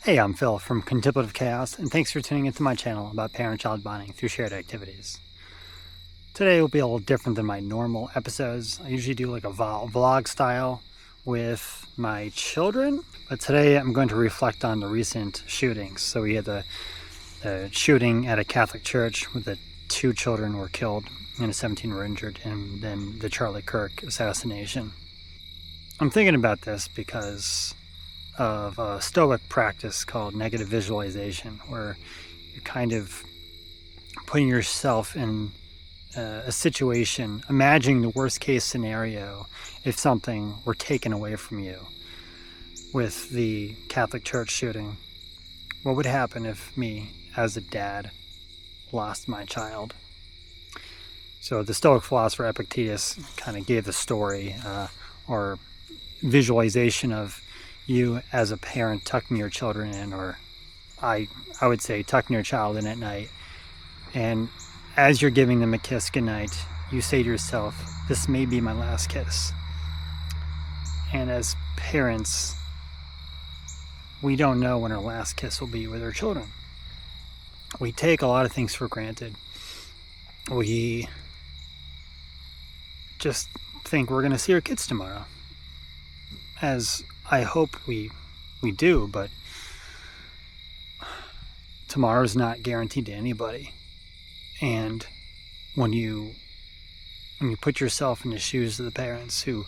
Hey, I'm Phil from Contemplative Chaos, and thanks for tuning into my channel about parent-child bonding through shared activities. Today will be a little different than my normal episodes. I usually do like a vlog style with my children, but today I'm going to reflect on the recent shootings. So we had the shooting at a Catholic church where the 2 children were killed and 17 were injured, and then the Charlie Kirk assassination. I'm thinking about this because of a Stoic practice called negative visualization, where you're kind of putting yourself in a situation, imagining the worst case scenario if something were taken away from you. With the Catholic church shooting, what would happen if me, as a dad, lost my child? So the Stoic philosopher Epictetus kind of gave the story or visualization of you as a parent tucking your children in, or I would say tucking your child in at night, and as you're giving them a kiss goodnight, you say to yourself, this may be my last kiss. And as parents, we don't know when our last kiss will be with our children. We take a lot of things for granted. We just think we're going to see our kids tomorrow, as I hope we do, but tomorrow's not guaranteed to anybody. And when you put yourself in the shoes of the parents who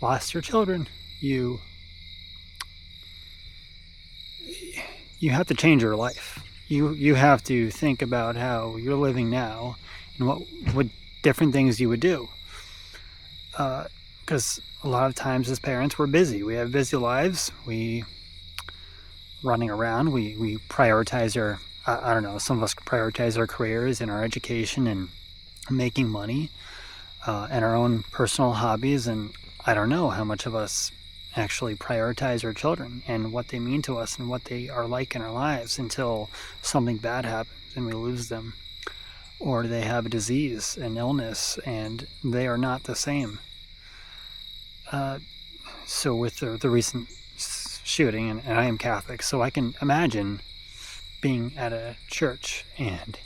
lost their children, you have to change your life. You have to think about how you're living now and what different things you would do. Because a lot of times as parents, we're busy. We have busy lives. We running around. We prioritize our, I don't know, some of us prioritize our careers and our education and making money and our own personal hobbies. And I don't know how much of us actually prioritize our children and what they mean to us and what they are like in our lives until something bad happens and we lose them. Or they have a disease, an illness, and they are not the same. So with the recent shooting, and I am Catholic, so I can imagine being at a church and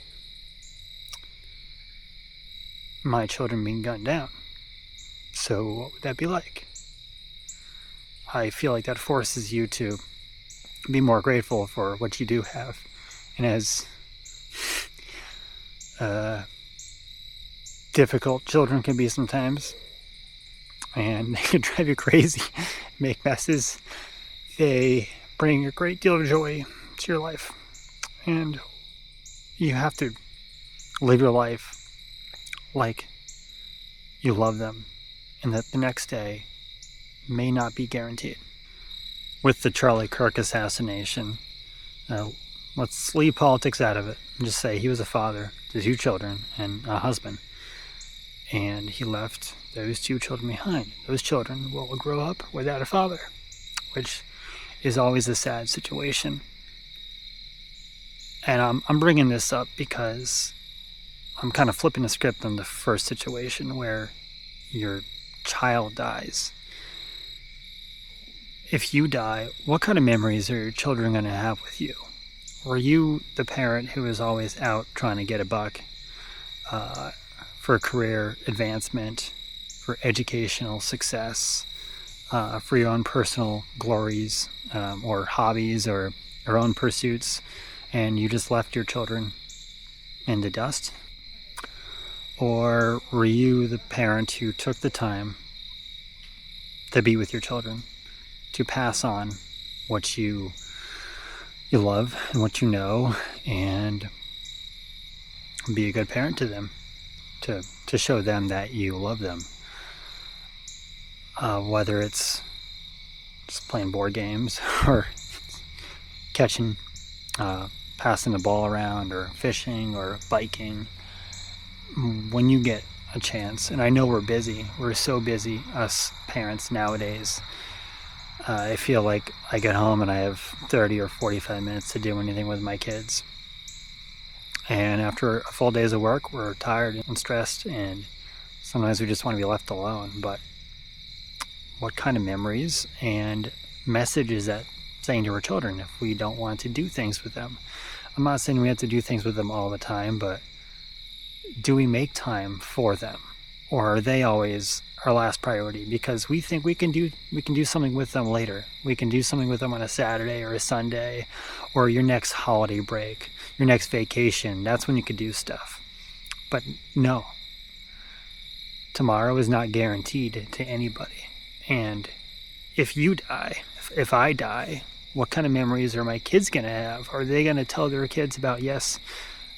my children being gunned down. So what would that be like? I feel like that forces you to be more grateful for what you do have. And as difficult children can be sometimes, and they can drive you crazy, make messes, they bring a great deal of joy to your life. And you have to live your life like you love them, and that the next day may not be guaranteed. With the Charlie Kirk assassination, let's leave politics out of it and just say he was a father to 2 children and a husband. And he left those 2 children behind. Those children will grow up without a father, which is always a sad situation. And I'm bringing this up because I'm kind of flipping the script on the first situation where your child dies. If you die, what kind of memories are your children going to have with you? Were you the parent who is always out trying to get a buck for career advancement, for educational success, for your own personal glories or hobbies or your own pursuits, and you just left your children in the dust? Or were you the parent who took the time to be with your children, to pass on what you love and what you know, and be a good parent to them, to show them that you love them? Whether it's just playing board games or catching, passing the ball around, or fishing or biking. When you get a chance, and I know we're so busy, us parents nowadays, I feel like I get home and I have 30 or 45 minutes to do anything with my kids. And after a full days of work, we're tired and stressed, and sometimes we just want to be left alone. But what kind of memories and message is that saying to our children if we don't want to do things with them. I'm not saying we have to do things with them all the time, but do we make time for them? Or are they always our last priority? Because we think we can do something with them later. We can do something with them on a Saturday or a Sunday, or your next holiday break, your next vacation. That's when you could do stuff. But no, tomorrow is not guaranteed to anybody. And if you die, if I die, what kind of memories are my kids going to have? Are they going to tell their kids about, yes,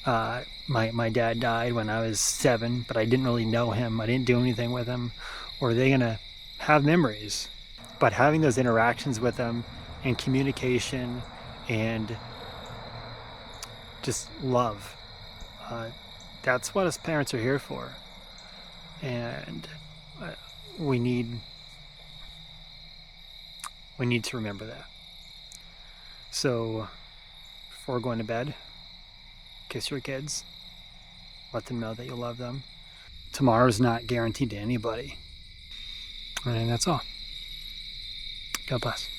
my dad died when I was 7, but I didn't really know him. I didn't do anything with him. Or are they going to have memories? But having those interactions with them and communication and just love, that's what us parents are here for. And we need to remember that. So before going to bed, kiss your kids. Let them know that you love them. Tomorrow's not guaranteed to anybody. And that's all. God bless.